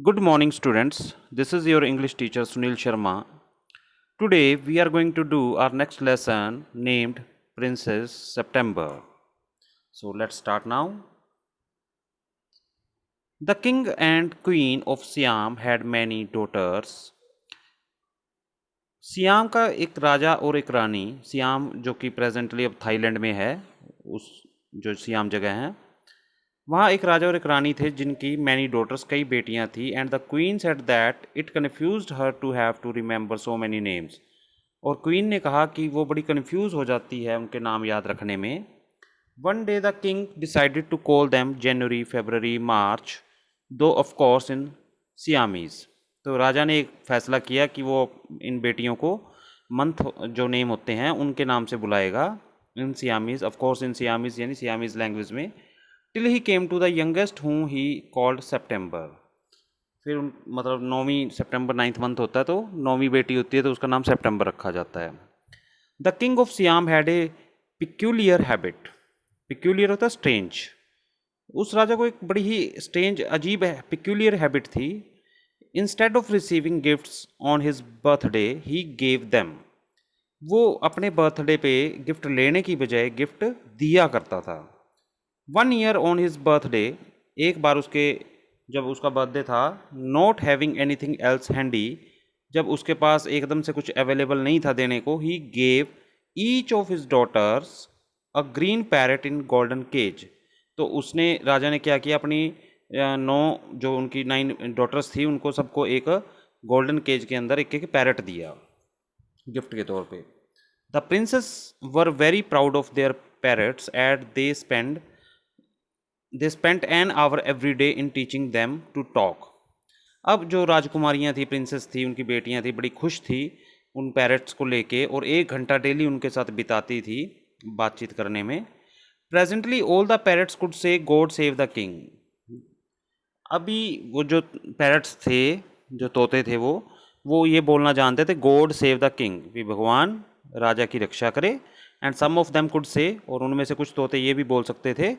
Good morning, students. This is your English teacher Sunil Sharma. Today we are going to do our next lesson named Princess September. So let's start now. The king and queen of Siam had many daughters. SIAM का एक राजा और एक रानी, SIAM जो कि presently अब Thailand में है, उस जो सियाम जगह है, वहाँ एक राजा और एक रानी थे जिनकी मैनी डॉटर्स, कई बेटियाँ थी। And the queen said that it confused her to have to remember so many names. और क्वीन ने कहा कि वो बड़ी कन्फ्यूज़ हो जाती है उनके नाम याद रखने में। One day the king decided to call them January, February, March, though of course in Siamese. तो राजा ने एक फ़ैसला किया कि वो इन बेटियों को मंथ जो नेम होते हैं उनके नाम से बुलाएगा, in Siamese, of course in Siamese यानी सियामीज़ लैंग्वेज में। Till he came to the youngest whom he called September. फिर मतलब 9वीं सितंबर, 9th मंथ होता है तो 9वीं बेटी होती है तो उसका नाम सितंबर रखा जाता है। The king of SIAM had a peculiar habit. Peculiar होता है स्ट्रेंज। उस राजा को एक बड़ी ही स्ट्रेंज, अजीब है, पिक्यूलियर हैबिट थी। Instead of receiving gifts on his birthday he gave them. वो अपने बर्थडे पे गिफ्ट लेने की बजाय गिफ्ट दिया करता था। One year on his birthday, एक बार उसके जब उसका बर्थडे था, not having anything else handy, जब उसके पास एकदम से कुछ अवेलेबल नहीं था देने को, he gave each of his daughters a green parrot in golden cage. तो उसने, राजा ने क्या किया, अपनी 9 जो उनकी 9 डॉटर्स थी उनको सबको एक गोल्डन केज के अंदर एक एक पैरेट दिया गिफ्ट के तौर पे। The princess were very proud of their parrots at they spent an hour every day in teaching them to talk. अब जो राजकुमारियाँ थी, प्रिंसेस थी, उनकी बेटियाँ थी, बड़ी खुश थी उन पैरेट्स को लेके और 1 घंटा डेली उनके साथ बिताती थी बातचीत करने में। Presently all the parrots could say God save the king. अभी वो जो पैरेट्स थे, जो तोते थे, वो ये बोलना जानते थे, गॉड सेव द किंग, भी भगवान राजा की रक्षा करे। And some of them could say, और उनमें से कुछ तोते ये भी बोल सकते थे,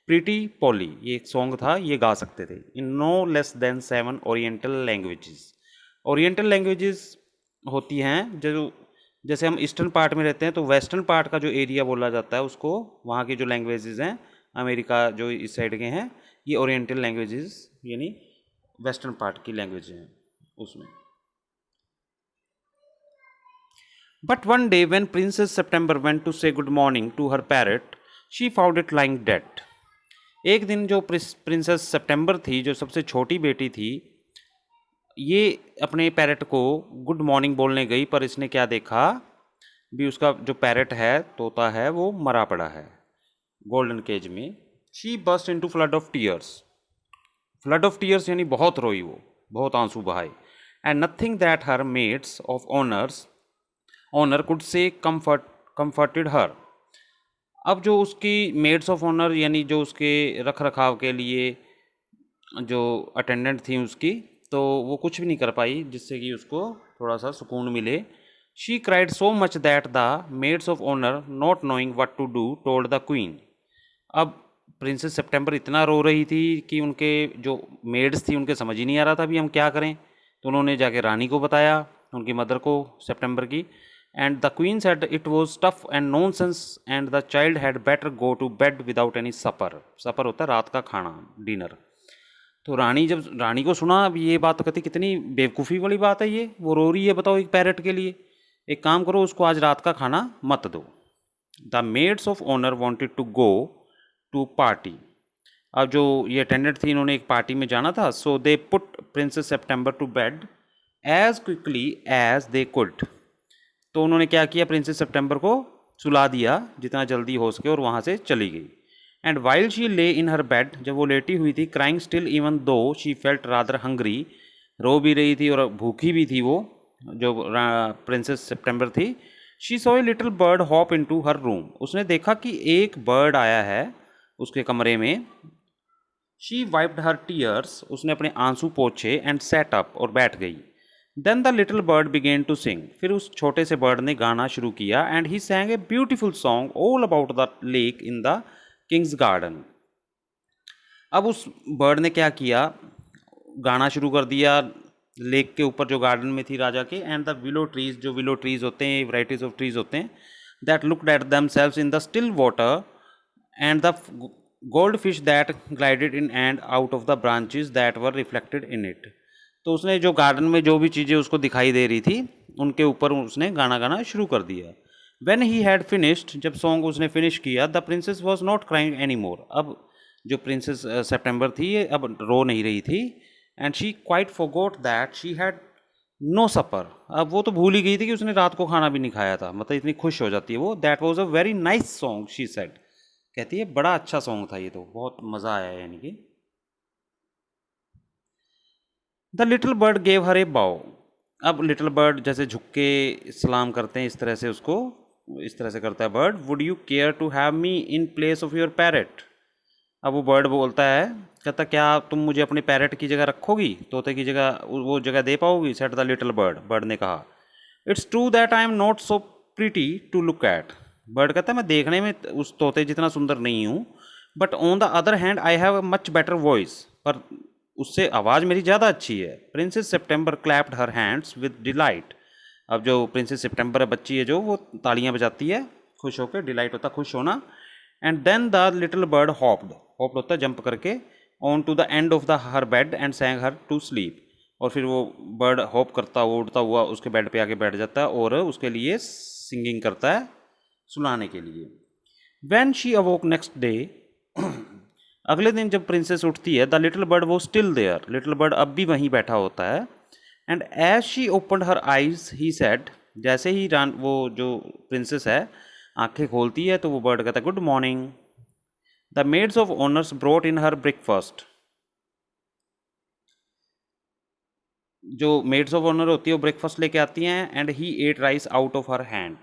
प्रीटी पॉली, ये एक सॉन्ग था, ये गा सकते थे, in no less than 7 oriental languages. Oriental languages होती हैं जो, जैसे हम ईस्टर्न पार्ट में रहते हैं तो वेस्टर्न पार्ट का जो एरिया बोला जाता है उसको, वहाँ की जो लैंग्वेजेस हैं, अमेरिका जो इस साइड के हैं, ये ओरिएंटल लैंग्वेजेस यानी वेस्टर्न पार्ट की लैंग्वेज हैं उसमें। But one day when princess September went to say good morning to her parrot, she found it lying dead. एक दिन जो प्रिंसेस सितंबर थी, जो सबसे छोटी बेटी थी, ये अपने पैरेट को गुड मॉर्निंग बोलने गई, पर इसने क्या देखा भी, उसका जो पैरेट है, तोता है, वो मरा पड़ा है गोल्डन केज में। She burst into flood of tears. Flood of tears यानी बहुत रोई वो, बहुत आंसू बहाए। And nothing that her maids of honour could say comforted her. अब जो उसकी मेड्स ऑफ ऑनर यानी जो उसके रख रखाव के लिए जो अटेंडेंट थी उसकी, तो वो कुछ भी नहीं कर पाई जिससे कि उसको थोड़ा सा सुकून मिले। She cried so much that the maids of honour not knowing what to do told the queen. अब प्रिंसेस सितंबर इतना रो रही थी कि उनके जो मेड्स थी उनके समझ ही नहीं आ रहा था अभी हम क्या करें। तो उन्होंने जाके रानी को बताया, उनकी मदर को, सितंबर की। And the queen said it was tough and nonsense and the child had better go to bed without any supper. Supper होता है रात का खाना, डिनर। तो रानी, जब रानी को सुना अब ये बात, तो कहती कितनी बेवकूफ़ी वाली बात है ये, वो रो रही है बताओ एक पैरेट के लिए, एक काम करो उसको आज रात का खाना मत दो। The maids of honour wanted to go to party. अब जो ये अटेंडेंट थी, इन्होंने एक पार्टी में जाना था। So they put princess September to bed as quickly as they could. तो उन्होंने क्या किया, प्रिंसेस सितंबर को सुला दिया जितना जल्दी हो सके और वहाँ से चली गई। एंड वाइल शी ले इन हर बेड, जब वो लेटी हुई थी, crying still even though she felt rather hungry, रो भी रही थी और भूखी भी थी वो जो प्रिंसेस सितंबर थी। She saw a little bird hop into her room. उसने देखा कि एक बर्ड आया है उसके कमरे में। शी वाइप्ड हर टीयर्स, उसने अपने आंसू पोछे, एंड सेट अप, और बैठ गई। Then the little bird began to sing, फिर उस छोटे से बर्ड ने गाना शुरू किया। And he sang a beautiful song all about the lake in the king's garden. अब उस बर्ड ने क्या किया, गाना शुरू कर दिया लेक के ऊपर जो गार्डन में थी राजा के, एंड द विलो ट्रीज, जो विलो ट्रीज होते हैं, वैराइटीज ऑफ ट्रीज होते हैं, दैट लुक्ड एट दम selves in the still water, and the gold fish that glided in and out of the branches that were reflected in it. तो उसने जो garden में जो भी चीज़ें उसको दिखाई दे रही थी उनके ऊपर उसने गाना गाना शुरू कर दिया। When he had finished, जब सॉन्ग उसने फिनिश किया, the princess was not crying any more. अब जो प्रिंसेस सितंबर थी ये अब रो नहीं रही थी, and she quite forgot that she had no supper. अब वो तो भूल ही गई थी कि उसने रात को खाना भी नहीं खाया था, मतलब इतनी खुश हो जाती है वो। That was a very nice song she said, कहती है बड़ा अच्छा सॉन्ग था ये, तो बहुत मज़ा आया, यानी कि। The little bird gave her a bow. अब लिटिल बर्ड जैसे झुक के सलाम करते हैं, इस तरह से उसको, इस तरह से करता है bird. Would you care to have me in place of your parrot. अब वो बर्ड बोलता है, कहता क्या तुम मुझे अपने पैरट की जगह रखोगी, तोते की जगह वो जगह दे पाओगी। Said the little bird, bird ने कहा। It's true that I am not so pretty to look at. Bird कहता है मैं देखने में उस तोते जितना सुंदर नहीं हूँ, but on the other hand I have a much better voice, पर उससे आवाज़ मेरी ज़्यादा अच्छी है। Princess September clapped her hands with delight. अब जो प्रिंसेस सितंबर बच्ची है जो, वो तालियां बजाती है खुश होकर, डिलाइट होता खुश होना। And then the little bird hopped, hopped होता है जंप करके, on to the end of the her bed and sang her to sleep. और फिर वो बर्ड हॉप करता हुआ, उड़ता हुआ उसके बेड पे आके बैठ जाता है और उसके लिए सिंगिंग करता है सुनाने के लिए। When she awoke next day, अगले दिन जब प्रिंसेस उठती है, the little bird was still there, little bird अब भी वहीं बैठा होता है। And as she opened her eyes he said, जैसे ही वो जो प्रिंसेस है आंखें खोलती है तो वो बर्ड कहता है good morning. The maids of honours brought in her breakfast. जो मेड्स ऑफ ऑनर होती है वो ब्रेकफास्ट लेके आती हैं। And he ate rice out of her hand,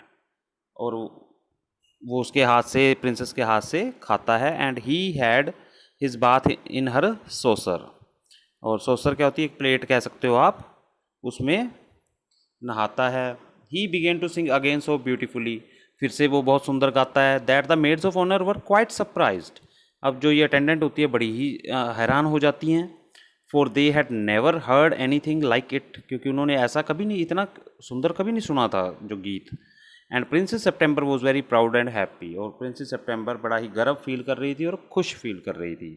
और वो उसके हाथ से, प्रिंसेस के हाथ से खाता है। And he had his bath in her saucer, और सोसर क्या होती है, एक प्लेट कह सकते हो आप, उसमें नहाता है। He began to sing again so beautifully, फिर से वो बहुत सुंदर गाता है। That the maids of honour were quite surprised. अब जो ये अटेंडेंट होती है बड़ी ही हैरान हो जाती हैं। For they had never heard any thing like it, क्योंकि उन्होंने ऐसा कभी नहीं, इतना सुंदर कभी नहीं सुना था जो गीत। And princess September was very proud and happy, और प्रिंसेस सितंबर बड़ा ही गर्व फील कर रही थी और खुश फील कर रही थी।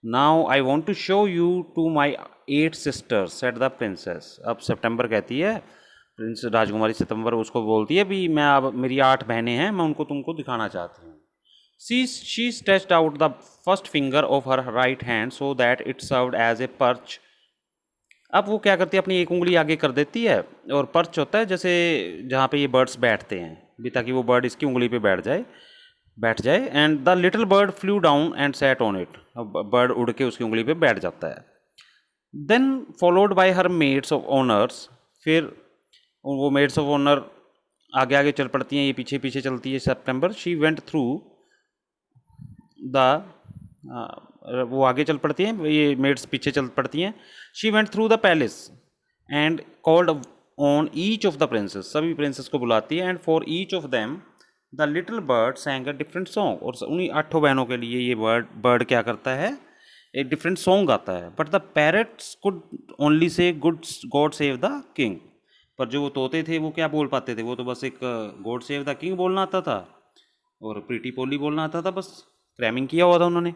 Now I want to show you to my 8 sisters said the princess. अब सितंबर कहती है, प्रिंस राजकुमारी सितंबर उसको बोलती है भी मैं, अब मेरी 8 बहनें हैं, मैं उनको तुमको दिखाना चाहती हूँ। She stretched out the first finger of her right hand so that it served as a perch. अब वो क्या करती है, अपनी एक उंगली आगे कर देती है, और पर्च होता है जैसे जहाँ पे ये बर्ड्स बैठते हैं भी, ताकि वो बर्ड इसकी उंगली पे बैठ जाए। And the little bird flew down and sat on it. अब बर्ड उड़ के उसकी उंगली पे बैठ जाता है। Then followed by her maids of honours, फिर वो मेड्स ऑफ ऑनर आगे आगे चल पड़ती हैं, ये पीछे पीछे चलती है सितंबर। शी वेंट थ्रू द, वो आगे चल पड़ती हैं, ये मेड्स पीछे चल पड़ती हैं। She went through the palace and called on each of the princess, सभी प्रिंसेस को बुलाती है। And for each of them the little bird सैंग a different song, और उन्हीं 8 बहनों के लिए ये बर्ड क्या करता है, एक डिफरेंट सॉन्ग गाता है। But the parrots could only say good god save the king, पर जो वो तोते थे वो क्या बोल पाते थे, वो तो बस एक गॉड सेव द किंग बोलना आता था और प्रीटी पोली बोलना आता था, बस क्रैमिंग किया हुआ था उन्होंने।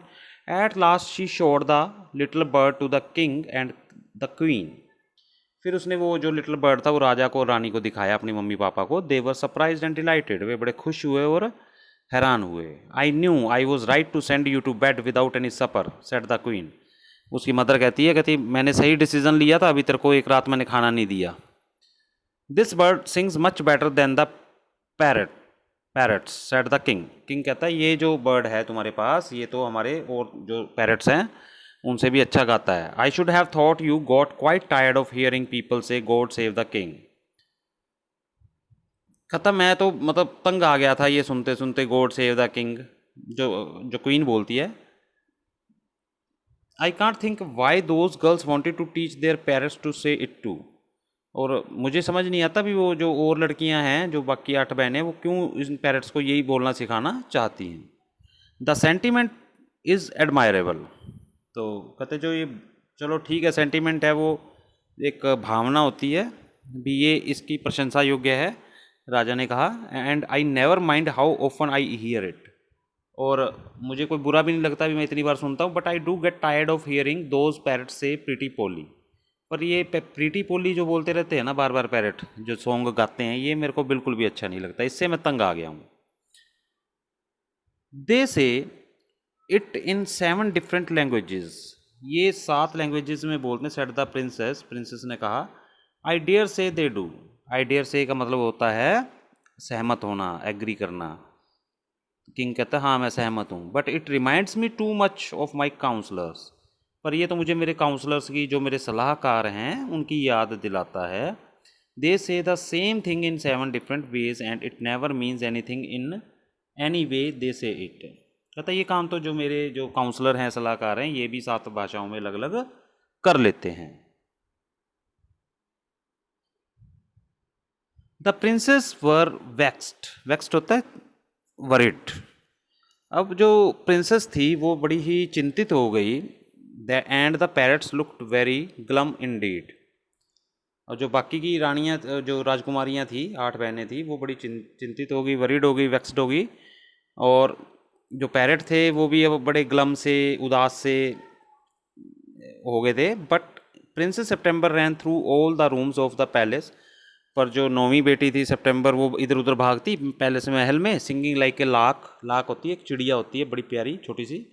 At last she showed the little bird to the king and the queen. फिर उसने वो जो लिटिल बर्ड था वो राजा को और रानी को दिखाया, अपनी मम्मी पापा को। They were surprised and delighted, वे बड़े खुश हुए और हैरान हुए। I knew I was right to send you to bed without any supper said the queen. उसकी मदर कहती मैंने सही डिसीजन लिया था, अभी तेरे को एक रात मैंने खाना नहीं दिया। This bird sings much better than the parrots said the king. King कहता है ये जो बर्ड है तुम्हारे पास, ये तो हमारे और जो पैरट्स हैं उनसे भी अच्छा गाता है। I should have thought you got quite tired of hearing people से गॉड सेव द किंग। कहता मैं तो मतलब तंग आ गया था ये सुनते सुनते गॉड सेव द किंग, जो जो क्वीन बोलती है। I can't think why those girls wanted to teach their parents to say it too. और मुझे समझ नहीं आता भी वो जो और लड़कियां हैं, जो बाकी 8 बहनें, वो क्यों इन पेरेंट्स को यही बोलना सिखाना चाहती हैं। The sentiment is admirable. तो कहते जो ये चलो ठीक है, सेंटीमेंट है वो, एक भावना होती है भी, ये इसकी प्रशंसा योग्य है। राजा ने कहा, and I never mind how often I hear it, और मुझे कोई बुरा भी नहीं लगता भी मैं इतनी बार सुनता हूँ, but I do get tired of hearing those parrots से प्रीटी पोली। पर ये प्रीटी पोली जो बोलते रहते हैं ना बार बार पैरट, जो सॉन्ग गाते हैं, ये मेरे को बिल्कुल भी अच्छा नहीं लगता, इससे मैं तंग आ गया हूँ। दे say it in 7 different languages, ये 7 लैंग्वेजेस में बोलते हैं, सेट द प्रिंसेस, प्रिंसेस ने कहा। आई डेयर से दे डू, आई डेयर से का मतलब होता है सहमत होना, एग्री करना। किंग कहता है हाँ मैं सहमत हूँ, but it reminds me too much of my counsellors, पर ये तो मुझे मेरे काउंसलर्स की, जो मेरे सलाहकार हैं, उनकी याद दिलाता है। They say the same thing in 7 different ways and it never means anything in any way they say it. कहता है ये काम तो जो मेरे जो काउंसलर हैं, सलाहकार हैं, ये भी 7 भाषाओं में अलग अलग कर लेते हैं। The princess were vaxxed, vaxxed होता है वरिड। अब जो प्रिंसेस थी वो बड़ी ही चिंतित हो गई। And the parrots looked very glum Indeed, और जो बाकी की रानियाँ, जो राजकुमारियाँ थी, 8 बहनें थी, वो बड़ी चिंतित हो गई, वरीड हो गई, वैक्स्ड हो गई। और जो पैरट थे वो भी अब बड़े ग्लम से, उदास से हो गए थे। But princess September ran through all the rooms of the palace, पर जो 9वीं बेटी थी सितंबर, वो इधर उधर भागती पैलेस महल में, सिंगिंग लाइक ए लाक, लाक होती है एक चिड़िया होती है बड़ी प्यारी छोटी सी।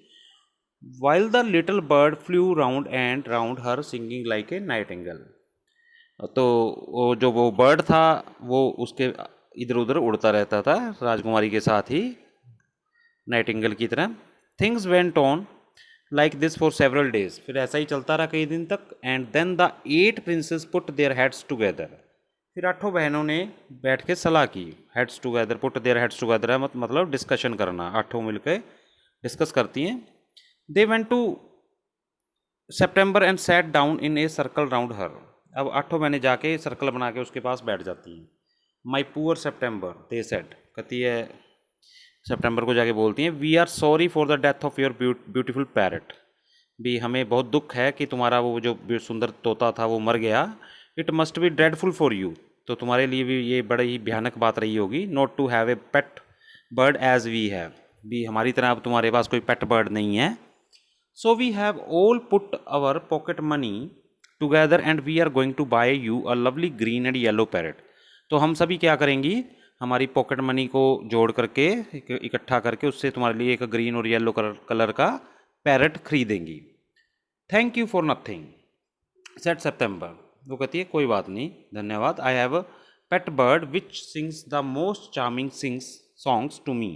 While the little bird flew round and round her singing like a nightingale, तो वो बर्ड था वो उसके इधर उधर उड़ता रहता था राजकुमारी के साथ ही, नाइटिंगेल की तरह। Things went on like this for several days, फिर ऐसा ही चलता रहा कई दिन तक। And then the 8 princesses put their heads together, फिर 8 बहनों ने बैठ के सलाह की। Heads together, put their heads together है मतलब डिस्कशन करना, 8 मिलकर डिस्कस करती हैं। They went to September and sat down in a circle round her, अब 8 बहनें जाके सर्कल बना के उसके पास बैठ जाती हैं। माई पुअर सितंबर दे सेड, कहती है सितंबर को जाके बोलती हैं, we are sorry for the death of your beautiful parrot, भी हमें बहुत दुख है कि तुम्हारा वो जो सुंदर तोता था वो मर गया। It must be dreadful for you, तो तुम्हारे लिए भी ये बड़ी ही भयानक बात रही होगी। Not to have a pet bird as we have, भी हमारी तरह अब तुम्हारे पास कोई पेट बर्ड नहीं है। So we have all put our pocket money together and we are going to buy you a lovely green and yellow parrot, तो हम सभी क्या करेंगी, हमारी पॉकेट मनी को जोड़ करके, इकट्ठा करके, उससे तुम्हारे लिए एक ग्रीन और येलो कलर का पैरट खरीदेंगी। Thank you for nothing said September, वो कहती है कोई बात नहीं, धन्यवाद। I have a pet bird which sings the most charming sings songs to me,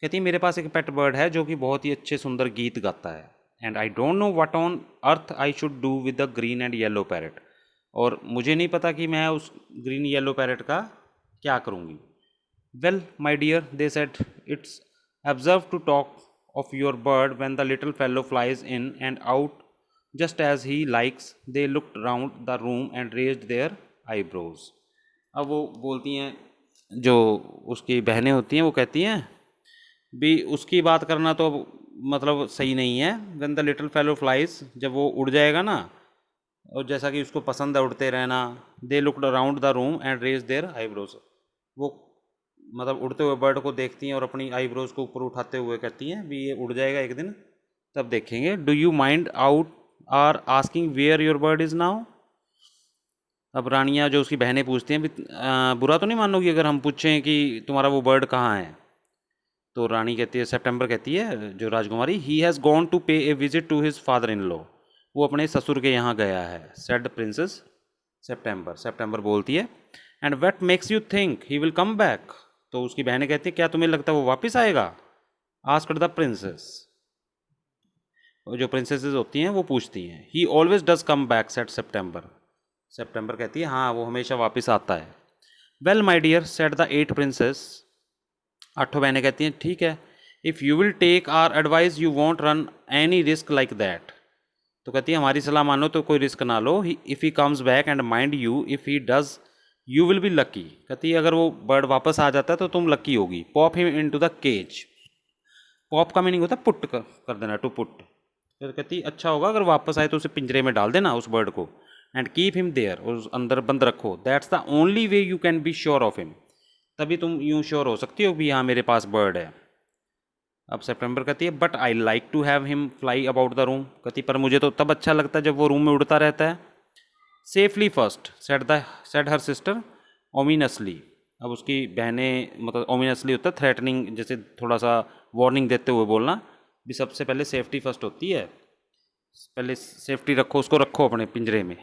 कहती है मेरे पास एक पेट बर्ड है जो कि बहुत ही अच्छे सुंदर गीत गाता है। And I don't know what on earth I should do with the green and yellow parrot, और मुझे नहीं पता कि मैं उस ग्रीन येलो पैरट का क्या करूँगी। Well my dear they said, it's observe to talk of your bird when the little fellow flies in and out just as he likes. They looked round the room and raised their eyebrows, अब वो बोलती हैं, जो उसकी बहनें होती हैं वो कहती हैं भी उसकी बात करना तो मतलब सही नहीं है। When the little fellow flies, जब वो उड़ जाएगा ना, और जैसा कि उसको पसंद है उड़ते रहना। They looked around the room and raise their eyebrows, वो मतलब उड़ते हुए बर्ड को देखती हैं और अपनी आईब्रोज को ऊपर उठाते हुए कहती हैं भी ये उड़ जाएगा एक दिन, तब देखेंगे। Do you mind out are asking where your bird is now, अब रानियाँ जो उसकी बहनें पूछती हैं भी बुरा तो नहीं मानोगी अगर हम पूछें कि तुम्हारा वो बर्ड कहाँ है, तो रानी कहती है, सितंबर कहती है जो राजकुमारी, he has gone to pay a visit to his father in law, वो अपने ससुर के यहाँ गया है। सेड प्रिंसेस सितंबर, सितंबर बोलती है, and what makes you think he will come back, तो उसकी बहनें कहती है क्या तुम्हें लगता है वो वापस आएगा। आस्क्ड द प्रिंसेस, जो प्रिंसेसेस होती हैं वो पूछती हैं। He always does come back said September, September कहती है हाँ वो हमेशा वापस आता है। Well my dear said the 8 princesses, 8 बहनें कहती हैं ठीक है। If you will take our advice you won't run any risk like that, तो कहती है हमारी सलाह मानो तो कोई रिस्क ना लो। If he comes back and mind you if he does you will be lucky, कहती है अगर वो बर्ड वापस आ जाता है तो तुम लकी होगी। Pop him into the cage, pop का मीनिंग होता है पुट कर देना, टू पुट। फिर कहती अच्छा होगा अगर वापस आए तो उसे पिंजरे में डाल देना उस बर्ड को, एंड कीप हिम देयर, और उस अंदर बंद रखो, that's the only way you can be sure of him, तभी तुम यूँ श्योर हो सकती हो भी हाँ मेरे पास बर्ड है। अब सितंबर कहती है but I like to have him fly about the room, कहती पर मुझे तो तब अच्छा लगता है जब वो रूम में उड़ता रहता है। Safely first said her sister ominously, अब उसकी बहनें मतलब ओमिनसली होता है थ्रेटनिंग, जैसे थोड़ा सा वार्निंग देते हुए बोलना भी सबसे पहले सेफ्टी फर्स्ट होती है, पहले सेफ्टी रखो, उसको रखो अपने पिंजरे में।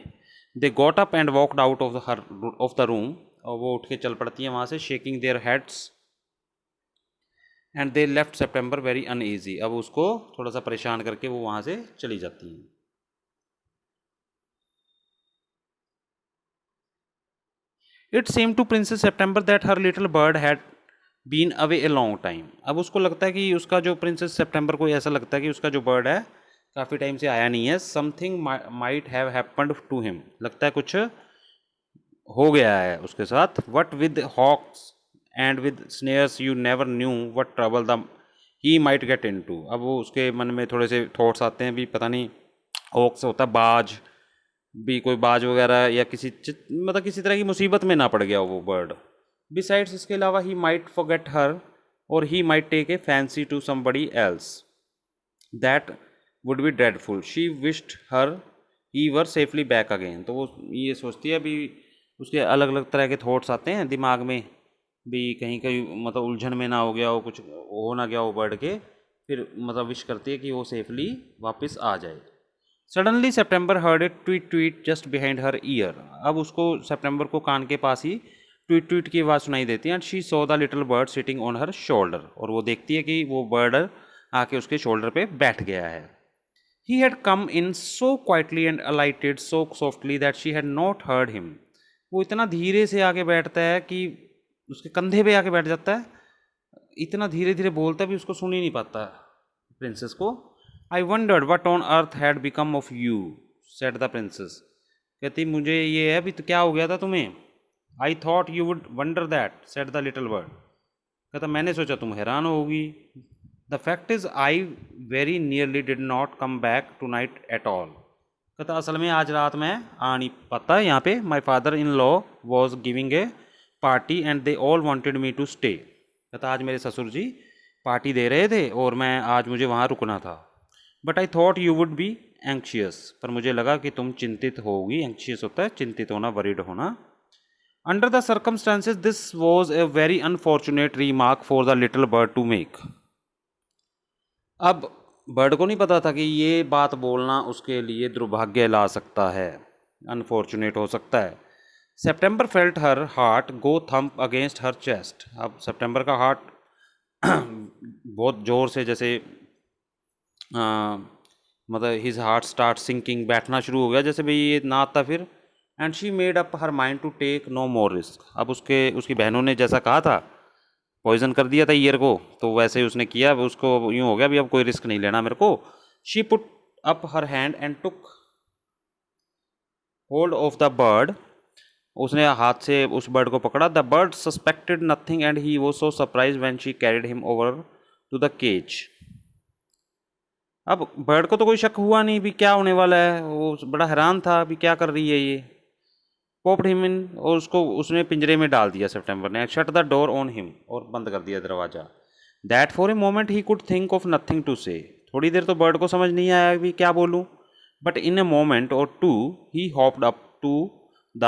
They got up and walked out of the room, और वो उठ के चल पड़ती हैं वहाँ से, shaking their heads, and they left September very uneasy, अब उसको थोड़ा सा परेशान करके वो वहाँ से चली जाती हैं। It seemed to princess September that her little bird had been away a long time, अब उसको लगता है कि उसका जो प्रिंसेस सितंबर को ऐसा लगता है कि उसका जो बर्ड है काफ़ी टाइम से आया नहीं है। Something might have happened to him, लगता है कुछ हो गया है उसके साथ। What with hawks and with snares you never knew what trouble the he might get into, अब वो उसके मन में थोड़े से थॉट्स आते हैं भी पता नहीं, हॉक्स होता है बाज, भी कोई बाज वगैरह या किसी मतलब किसी तरह की मुसीबत में ना पड़ गया वो बर्ड। बिसाइड्स इसके अलावा ही माइट फॉरगेट हर, और he might take a fancy to somebody else, that would be dreadful, she wished her he were safely back again, तो वो ये सोचती है अभी उसके अलग अलग तरह के थॉट्स आते हैं दिमाग में भी कहीं कहीं मतलब उलझन में ना हो गया हो, कुछ हो ना गया हो बर्ड के, फिर मतलब विश करती है कि वो सेफली वापस आ जाए। Suddenly September heard a tweet tweet just behind her year, अब उसको सितंबर को कान के पास ही ट्वीट ट्वीट की आवाज़ सुनाई देती है, and she saw the little bird sitting on her shoulder, और वो देखती है कि वो बर्ड आके उसके शोल्डर पे बैठ गया है। He had come in so quietly and अलाइटेड so softly that she had not heard him, वो इतना धीरे से आके बैठता है कि उसके कंधे पे आके बैठ जाता है, इतना धीरे धीरे बोलता है भी उसको सुन ही नहीं पाता प्रिंसेस को। आई wandered what on earth had become of you, said the princess, कहती मुझे ये है भी तो क्या हो गया था तुम्हें। I thought you would wonder that, said the little bird, कहता मैंने सोचा तुम हैरान होगी। The fact is I very nearly did not come back tonight at all, कहता असल में आज रात मैं आ नहीं पाता यहाँ पे, my father in law was giving a party and they all wanted me to stay, कहता आज मेरे ससुर जी पार्टी दे रहे थे और मैं आज मुझे वहाँ रुकना था। But I thought you would be anxious, पर मुझे लगा कि तुम चिंतित होगी, एंक्शियस होता है चिंतित होना, वरीड होना। Under the circumstances this was a very unfortunate remark for the little bird to make, अब बर्ड को नहीं पता था कि ये बात बोलना उसके लिए दुर्भाग्य ला सकता है, अनफॉर्चुनेट हो सकता है। सितंबर फेल्ट हर हार्ट गो थम्प अगेंस्ट हर चेस्ट, अब सितंबर का हार्ट बहुत ज़ोर से जैसे मतलब हिज हार्ट स्टार्ट सिंकिंग, बैठना शुरू हो गया जैसे भाई ये ना आता फिर। And she made up her mind to take no more risk, अब उसकी बहनों ने जैसा कहा था पॉइजन कर दिया था ईयर को, तो वैसे ही उसने किया, उसको यूँ हो गया भी अब कोई रिस्क नहीं लेना मेरे को। She put up her hand and took hold of the bird, उसने हाथ से उस बर्ड को पकड़ा। The bird suspected nothing and he was so surprised when she carried him over to the cage, अब बर्ड को तो कोई शक हुआ नहीं भी क्या होने वाला है, वो बड़ा हैरान था भी क्या कर रही है ये। पॉप्ड हिम इन, और उसको उसने पिंजरे में डाल दिया सितंबर ने। Shut the door on him, और बंद कर दिया दरवाज़ा। That for a moment he could think of nothing to say, थोड़ी देर तो बर्ड को समझ नहीं आया भी क्या बोलूँ, but in a moment or two he hopped up to the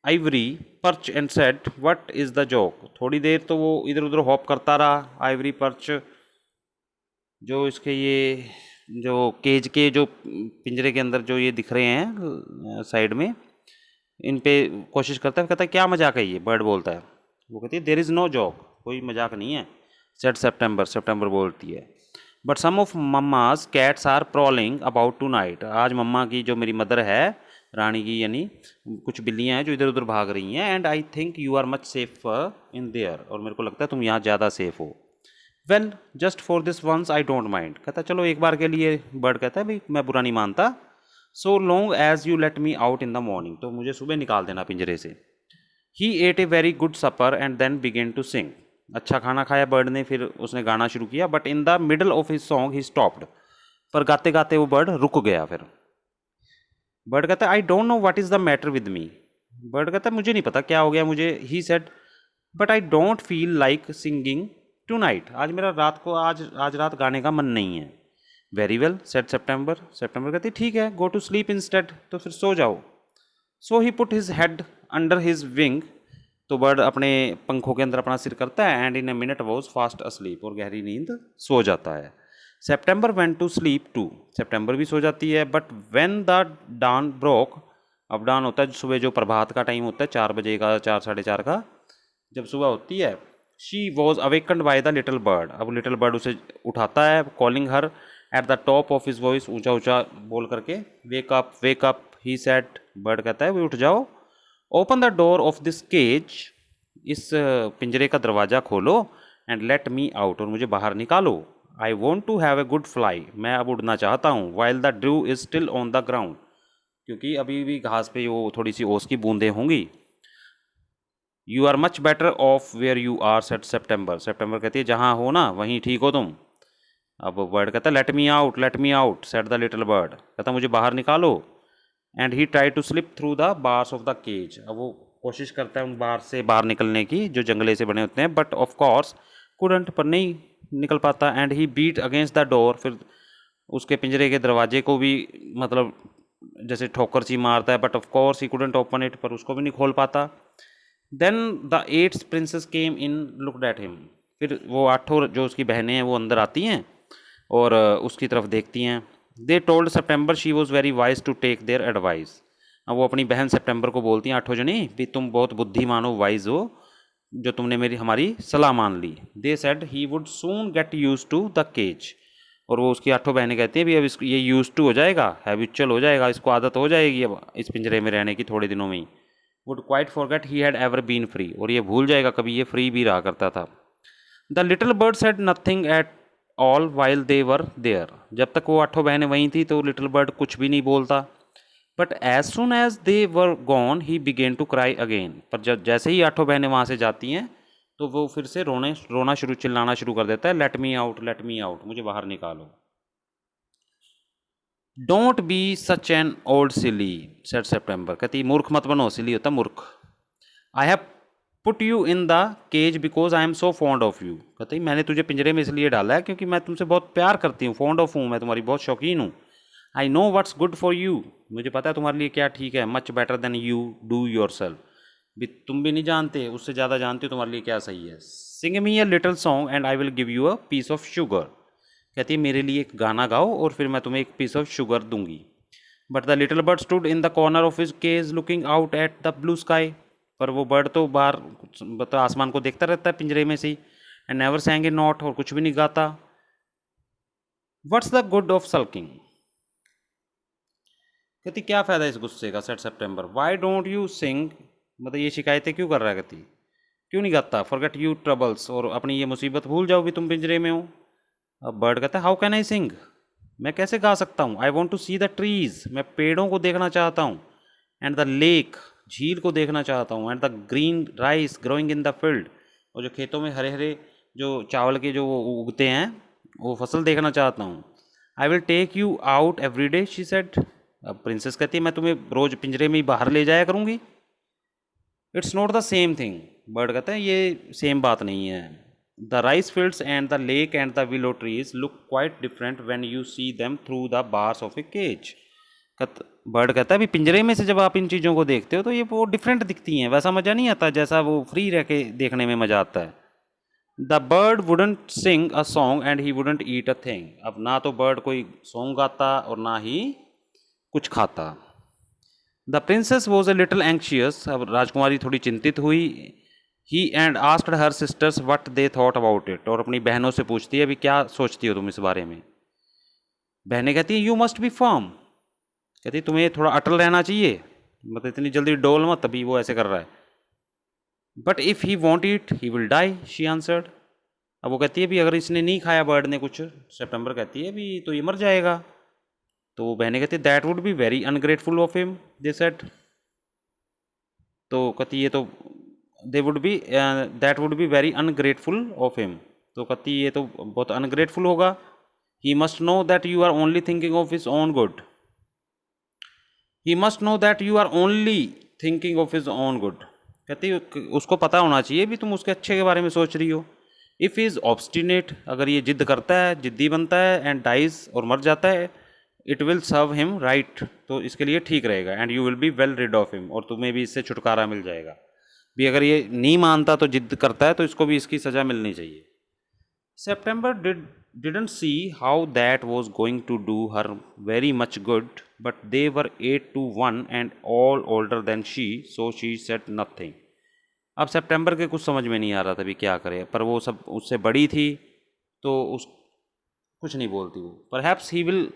ivory perch and said what is the joke, थोड़ी देर तो वो इधर उधर हॉप करता रहा, आइवरी पर्च जो इसके ये जो केज के जो पिंजरे के अंदर जो ये दिख रहे हैं साइड में, इन पे कोशिश करता है, कहता है क्या मजाक है ये, बर्ड बोलता है। वो कहती है देर इज़ नो जॉक, कोई मजाक नहीं है। सेट सितंबर बोलती है। But some of mamma's cats are prowling about tonight, आज मम्मा की जो मेरी मदर है रानी की, यानी कुछ बिल्लियाँ हैं जो इधर उधर भाग रही हैं। And I think you are much safe in there, और मेरे को लगता है तुम यहाँ ज़्यादा सेफ हो। Well just for this once I don't mind, कहता चलो एक बार के लिए, बर्ड कहता है भाई मैं बुरा नहीं मानता। So long as you let me out in the morning, तो मुझे सुबह निकाल देना पिंजरे से। He ate a very good supper and then began to sing, अच्छा खाना खाया बर्ड ने, फिर उसने गाना शुरू किया। But in the middle of his song he stopped, पर गाते गाते वो बर्ड रुक गया। फिर बर्ड कहता है I don't know what is the matter with me. Bird कहता है मुझे नहीं पता क्या हो गया मुझे। He said but I don't feel like singing tonight. आज मेरा रात को आज रात गाने का मन नहीं है। Very well said September. September कहती ठीक है, गो टू स्लीप इंस्टेड, तो फिर सो जाओ। So he put his head under his wing, तो बर्ड अपने पंखों के अंदर अपना सिर करता है and in a minute was fast asleep, और गहरी नींद सो जाता है। September went to sleep too, September भी सो जाती है। But when the dawn broke, अब डान होता है सुबह, जो प्रभात का टाइम होता है 4 बजे का, 4 साढ़े 4 का, जब सुबह होती है, she was awakened by the little bird, अब लिटिल बर्ड उसे उठाता है, calling her at the top of his voice, ऊंचा ऊंचा बोल करके, wake up he said, bird कहता है वे उठ जाओ। Open the door of this cage, इस पिंजरे का दरवाज़ा खोलो, एंड लेट मी आउट, और मुझे बाहर निकालो। I want to have a good fly, मैं अब उड़ना चाहता हूँ। While the dew is still on the ground, क्योंकि अभी भी घास पे वो थोड़ी सी ओस की बूंदें होंगी। You are much better off where you are said September, September कहती है जहाँ हो ना वहीं ठीक हो तुम। अब बर्ड कहता है let me out said the little bird, कहता मुझे बाहर निकालो। And he try to slip through the bars of the cage, अब वो कोशिश करता है उन बार से बाहर निकलने की जो जंगले से बने होते हैं, बट ऑफ कोर्स कुडंट, पर नहीं निकल पाता। And he beat against the door, फिर उसके पिंजरे के दरवाजे को भी मतलब जैसे ठोकर सी मारता है, but of course he couldn't open it, पर उसको भी नहीं खोल पाता। Then the 8 princess came in looked at him, फिर वो 8 जो उसकी बहनें हैं वो अंदर आती हैं और उसकी तरफ देखती हैं। They told September she was very wise to take their advice, अब वो अपनी बहन सेप्टेम्बर को बोलती हैं 8 जनी भी तुम बहुत बुद्धिमान हो, वाइज हो, जो तुमने हमारी सलाह मान ली। They said he would soon get used to the cage, और वो उसकी 8 बहनें कहती हैं भी अब इसको ये यूज टू हो जाएगा, हैबिचुअल हो जाएगा, इसको आदत हो जाएगी अब इस पिंजरे में रहने की थोड़े दिनों में ही। Would quite forget he had ever been free, और ये भूल जाएगा कभी ये फ्री भी रहा करता था। The little bird said nothing at all while they were there, जब तक वो 8 बहनें वहीं थी तो लिटिल बर्ड कुछ भी नहीं बोलता। But as soon as they were gone he began to cry again, पर जब जैसे ही 8 बहनें वहाँ से जाती हैं तो वो फिर से रोना शुरू, चिल्लाना शुरू कर देता है, लेट मी आउट, मुझे बाहर निकालो। Don't be such an old silly said September, कहती मूर्ख मत बनो, सिली होता मूर्ख। I have put you in the cage because I am so fond of you, कहती मैंने तुझे पिंजरे में इसलिए डाला है क्योंकि मैं तुमसे बहुत प्यार करती हूँ, फॉन्ड ऑफ हूँ, मैं तुम्हारी बहुत शौकीन हूँ। I know what's good for you, मुझे पता है तुम्हारे लिए क्या ठीक है। Much better than you do your self, भी तुम भी नहीं जानते, उससे ज़्यादा जानते हो तुम्हारे लिए क्या सही है। Sing me a little song and I will give you a piece of sugar, कहती है मेरे लिए एक गाना गाओ और फिर मैं तुम्हें एक पीस ऑफ शुगर दूंगी। But the little bird stood in the corner of his cage looking out at the blue sky, पर वो बर्ड तो बाहर मतलब आसमान को देखता रहता है पिंजरे में से ही। And never sang a note, और कुछ भी नहीं गाता। What's the good of sulking, कहती क्या फ़ायदा इस गुस्से का said September. Why don't you sing, मतलब ये शिकायतें क्यों कर रहा है, कहती क्यों नहीं गाता। फॉरगेट यू ट्रबल्स, और अपनी ये मुसीबत भूल जाओ भी तुम पिंजरे में हो। अब बर्ड कहता है हाउ कैन आई सिंग, मैं कैसे गा सकता हूँ। I want to see the trees, मैं पेड़ों को देखना चाहता हूँ। एंड द लेक, झील को देखना चाहता हूँ। And the green rice growing in the field, और जो खेतों में हरे हरे जो चावल के जो वो उगते हैं वो फसल देखना चाहता हूँ। I will take you out every day she said, अब प्रिंसेस कहती है मैं तुम्हें रोज पिंजरे में ही बाहर ले जाया करूँगी। It's not the same thing, bird कहता है ये सेम बात नहीं है। The rice fields and the lake and the willow trees look quite different when you see them through the bars of a cage. Bird कहता है भी पिंजरे में से जब आप इन चीज़ों को देखते हो तो ये वो डिफरेंट दिखती हैं, वैसा मज़ा नहीं आता जैसा वो फ्री रह के देखने में मज़ा आता है। The bird wouldn't sing a song and he wouldn't eat a thing, अब ना तो बर्ड कोई सॉन्ग गाता और ना ही कुछ खाता। The princess was a little anxious, अब राजकुमारी थोड़ी चिंतित हुई। He and asked her sisters what they thought about it, और अपनी बहनों से पूछती है अभी क्या सोचती हो तुम इस बारे में। बहनें कहती हैं यू मस्ट बी फर्म, कहती तुम्हें थोड़ा अटल रहना चाहिए, मतलब इतनी जल्दी डोल मत, तभी वो ऐसे कर रहा है। But if he want it he will die she answered, अब वो कहती है भी अगर इसने नहीं खाया बर्ड ने कुछ, सेप्टेम्बर कहती है भी तो ये मर जाएगा। तो बहनें कहती है that would be very ungrateful of him they said, तो कहती ये तो they would be that would be very ungrateful of him, तो कहती ये तो बहुत अनग्रेटफुल होगा। He must know that you are only thinking of his own good. He must know that you are only thinking of his own good. कहती उसको पता होना चाहिए भी तुम उसके अच्छे के बारे में सोच रही हो. If he is obstinate, अगर ये जिद करता है, जिद्दी बनता है, and dies और मर जाता है, it will serve him right, तो इसके लिए ठीक रहेगा. And you will be well rid of him, और तुम्हें भी इससे छुटकारा मिल जाएगा. भी अगर ये नहीं मानता तो जिद करता है तो इसको भी इसकी सज़ा मिलनी चाहिए. September didn't see how that was going to do her very much good, but they were 8 to 1 and all older than she, so she said nothing. अब सितंबर के कुछ समझ में नहीं आ रहा था भी क्या करे, पर वो सब उससे बड़ी थी तो उस कुछ नहीं बोलती वो. Perhaps he will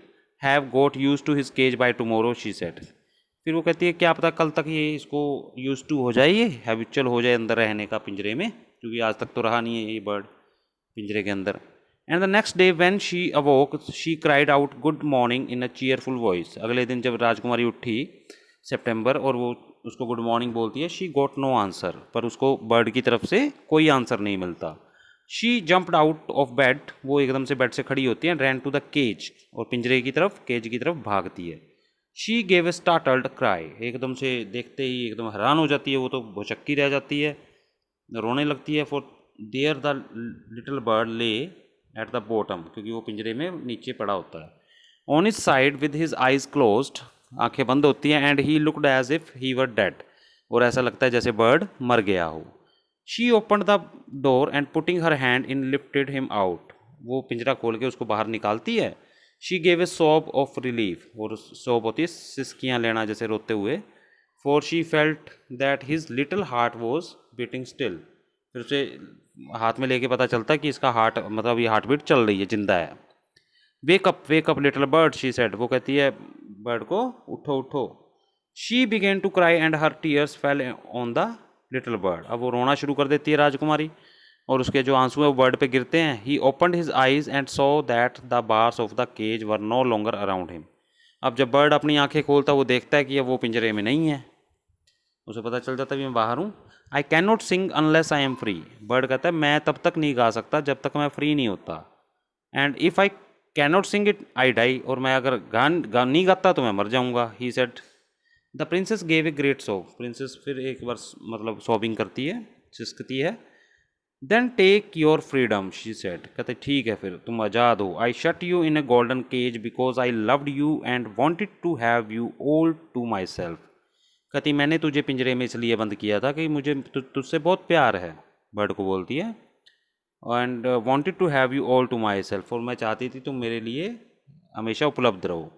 have got used to his cage by tomorrow, she said. फिर वो कहती है क्या पता कल तक ये इसको यूज टू हो जाए, ये हैबिचुअल हो जाए अंदर रहने का पिंजरे में, क्योंकि आज तक तो रहा नहीं है ये बर्ड पिंजरे के अंदर. And the next day when she अवोक she cried out good morning in a cheerful voice. अगले दिन जब राजकुमारी उठी सितंबर और वो उसको गुड मॉर्निंग बोलती है, शी गॉट नो आंसर, पर उसको बर्ड की तरफ से कोई आंसर नहीं मिलता. She jumped out of bed, वो एकदम से बेड से खड़ी होती है, रैन टू द केज, और पिंजरे की तरफ केज की तरफ भागती है. She gave a startled cry, एकदम से देखते ही एकदम हैरान हो जाती है, वो तो भौचक्की रह जाती है, रोने लगती है. For there the little bird lay at the bottom, क्योंकि वो पिंजरे में नीचे पड़ा होता है. On his side with his eyes closed, आंखें बंद होती हैं. And he looked as if he were dead, और ऐसा लगता है जैसे बर्ड मर गया हो. She open the door and putting her hand in lifted him out, वो पिंजरा खोल के उसको बाहर निकालती है. She gave a sob of relief, और सॉब होती है सिसकियाँ लेना जैसे रोते हुए. For she felt that his little heart was beating still, फिर उसे हाथ में लेके पता चलता है कि इसका हार्ट मतलब ये हार्ट बीट चल रही है, जिंदा है. Wake up little bird, she said, वो कहती है बर्ड को उठो उठो. She began to cry and her tears fell on the little bird, अब वो रोना शुरू कर देती है राजकुमारी, और उसके जो आंसू हैं वो बर्ड पे गिरते हैं. He opened his eyes and saw that the bars of the cage were no longer around him. अब जब बर्ड अपनी आंखें खोलता वो देखता है कि अब वो पिंजरे में नहीं है, उसे पता चल जाता है कि मैं बाहर हूँ. I can not sing unless I am free, bird कहता है मैं तब तक नहीं गा सकता जब तक मैं फ्री नहीं होता. And if I can not sing it I die, और मैं अगर नहीं गाता तो मैं मर जाऊँगा. He said. The princess gave a great sob, princess फिर एक बार मतलब सॉबिंग करती है, सिसकती है. Then take your freedom, she said, कहते ठीक है फिर तुम आज़ाद हो. I shut you in a golden cage because I loved you and wanted to have you all to myself. कहती मैंने तुझे पिंजरे में इसलिए बंद किया था कि मुझे तुझसे बहुत प्यार है, बर्ड को बोलती है. And wanted to have you all to myself, और मैं चाहती थी तुम मेरे लिए हमेशा उपलब्ध रहो.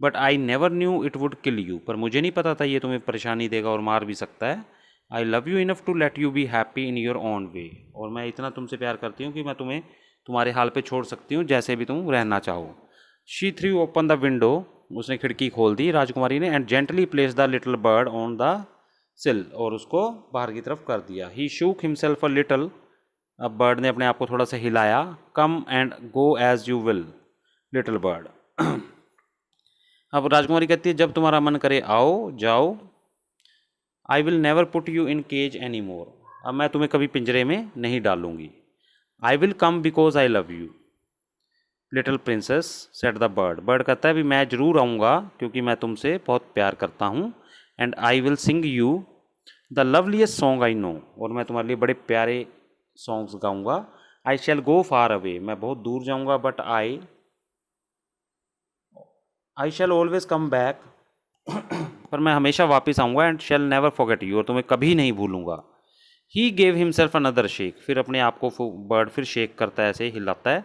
But I never knew it would kill you, पर मुझे नहीं पता था ये तुम्हें परेशानी देगा और मार भी सकता है. I love you enough to let you be happy in your own way, और मैं इतना तुमसे प्यार करती हूँ कि मैं तुम्हें तुम्हारे हाल पे छोड़ सकती हूँ जैसे भी तुम रहना चाहो. She threw open the window, उसने खिड़की खोल दी राजकुमारी ने. And gently place the little bird on the sill, और उसको बाहर की तरफ कर दिया. He shook himself a little, अब बर्ड ने अपने आप को थोड़ा सा हिलाया. Come and go as you will little bird. अब राजकुमारी कहती है जब तुम्हारा मन करे आओ जाओ. I will never put you in cage any more, अब मैं तुम्हें कभी पिंजरे में नहीं डालूंगी. I will come because I love you little princess, said the bird, bird कहता है भी मैं ज़रूर आऊँगा क्योंकि मैं तुमसे बहुत प्यार करता हूँ. And I will sing you the loveliest song I know, और मैं तुम्हारे लिए बड़े प्यारे सॉन्ग्स गाऊँगा. आई शैल गो फार अवे, मैं बहुत दूर जाऊँगा. But I shell always come back, पर मैं हमेशा वापस आऊँगा. And shall never forget you, और तुम्हें कभी नहीं भूलूंगा. He gave himself another shake, फिर अपने आप को बर्ड फिर शेक करता है, ऐसे हिलाता है.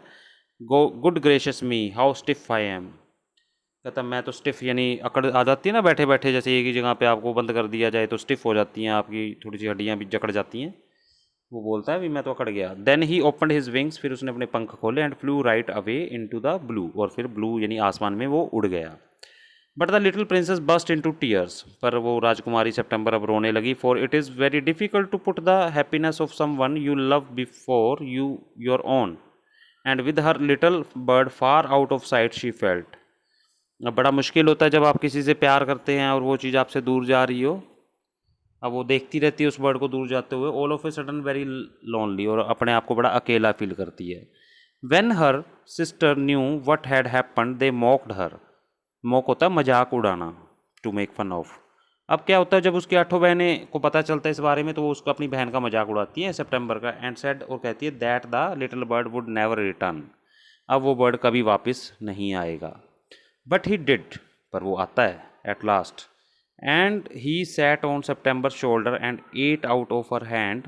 Go good gracious me how stiff I am, कहता मैं तो स्टिफ यानी अकड़ आ जाती है ना बैठे बैठे, जैसे एक ही जगह पे आपको बंद कर दिया जाए तो स्टिफ हो जाती हैं आपकी थोड़ी सी हड्डियाँ भी जकड़ जाती हैं. वो बोलता है भी मैं तो अकड़ गया. Then he opened his wings, फिर उसने अपने पंख खोले. And flew right away into the blue, और फिर ब्लू यानी आसमान में वो उड़ गया. But the little princess burst into tears, पर वो राजकुमारी सितंबर अब रोने लगी. For it is very difficult to put the happiness of someone you love before you your own. And with her little bird far out of site she felt, बड़ा मुश्किल होता है जब आप किसी से प्यार करते हैं और वो चीज़ आपसे दूर जा रही हो. अब वो देखती रहती है उस बर्ड को दूर जाते हुए. All of a sudden very lonely, और अपने आप को बड़ा अकेला फील करती है. When her sister knew what had happened, they mocked her. Mock होता है मजाक उड़ाना, to make fun of. अब क्या होता है जब उसकी आठों बहनें को पता चलता है इस बारे में, तो वो उसको अपनी बहन का मजाक उड़ाती है सितंबर का, एंड सेड, और कहती है that the little bird would never return, अब वो बर्ड कभी वापस नहीं आएगा. बट ही डिड, पर वो आता है at last. And he sat on September shoulder and ate out of her hand,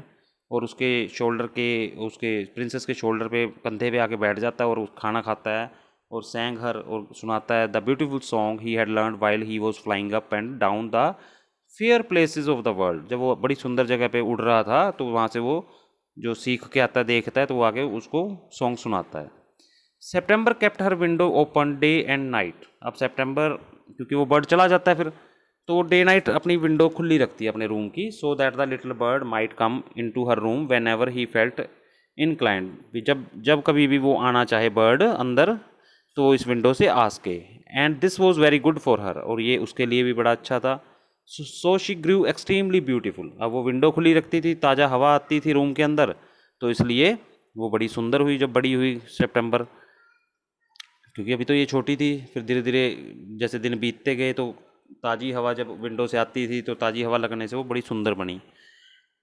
और उसके शोल्डर के, उसके प्रिंसेस के शोल्डर पे, कंधे पे आके बैठ जाता है और खाना खाता है, और सैंग हर, और सुनाता है the beautiful song he had learn while he was flying up and down the fair places of the world. जब वो बड़ी सुंदर जगह पे उड़ रहा था, तो वहाँ से वो जो सीख के आता है, देखता है, तो वो आके उसको सॉन्ग सुनाता है. September kept her window open day and night. अब सितंबर, क्योंकि वो बर्ड चला जाता है फिर, तो डे नाइट अपनी विंडो खुली रखती है अपने रूम की, so that the little bird might come in to her room whenever he felt inclined. जब जब कभी भी वो आना चाहे बर्ड अंदर, तो इस विंडो से आ सके. And this was very good for her, और ये उसके लिए भी बड़ा अच्छा था. So she Guru extremely beautiful. अब वो विंडो खुली रखती थी, ताज़ा हवा आती थी रूम के अंदर, तो इसलिए वो बड़ी सुंदर हुई जब बड़ी हुई सितंबर. क्योंकि अभी तो ये छोटी थी, फिर धीरे धीरे जैसे दिन बीतते गए, तो ताज़ी हवा जब विंडो से आती थी, तो ताज़ी हवा लगने से वो बड़ी सुंदर बनी.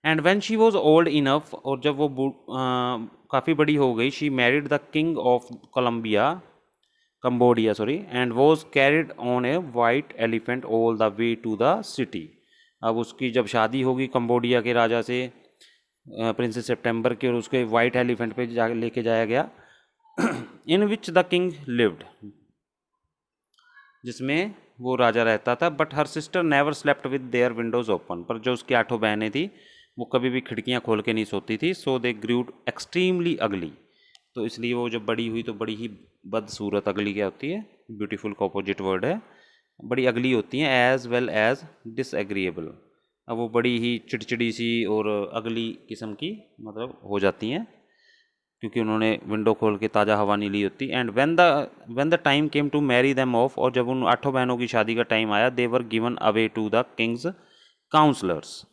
And when she was old enough, और जब वो काफ़ी बड़ी हो गई, she married the king of Cambodia sorry, and was carried on a white elephant all the way to the city. अब उसकी जब शादी होगी कंबोडिया के राजा से, प्रिंसेस सितंबर की, और उसके वाइट एलिफेंट पे जा लेके जाया गया, इन विच द किंग लिव्ड, जिसमें वो राजा रहता था. But her sister never slept with their Windows open, पर जो उसकी आठों बहनें थी, वो कभी भी खिड़कियाँ खोल के नहीं सोती थी. सो दे ग्रूड एक्सट्रीमली अगली, तो इसलिए वो जब बड़ी हुई तो बड़ी ही बदसूरत. अगली क्या होती है, ब्यूटीफुल का अपोजिट वर्ड है, बड़ी अगली होती हैं. एज वेल एज डिसएग्रीएबल, अब वो बड़ी ही चिड़चिड़ी सी और अगली किस्म की मतलब हो जाती हैं, क्योंकि उन्होंने विंडो खोल के ताज़ा हवा नहीं ली होती. And when the time came to marry them off, और जब उन आठों बहनों की शादी का टाइम आया, they were given away to the king's counsellors.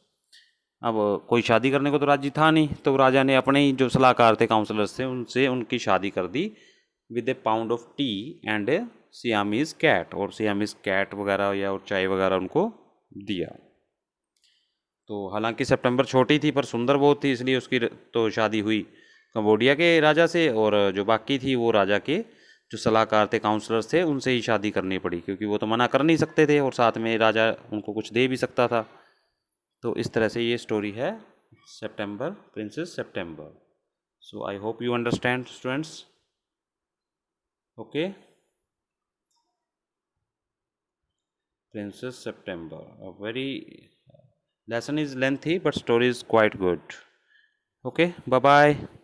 अब कोई शादी करने को तो राजी था नहीं, तो राजा ने अपने ही जो सलाहकार थे, काउंसलर्स थे, उनसे उनकी शादी कर दी with a pound of tea and a Siamese cat, और सियामीज कैट वगैरह या और चाय वगैरह उनको दिया. तो हालांकि सितंबर छोटी थी पर सुंदर बहुत थी, इसलिए उसकी तो शादी हुई कंबोडिया के राजा से, और जो बाकी थी वो राजा के जो सलाहकार थे, काउंसलर्स थे, उनसे ही शादी करनी पड़ी, क्योंकि वो तो मना कर नहीं सकते थे, और साथ में राजा उनको कुछ दे भी सकता था. तो इस तरह से ये स्टोरी है September, princess September. So I hope you understand students. Okay, princess September, a very lesson is lengthy but story is quite good. Okay, bye bye.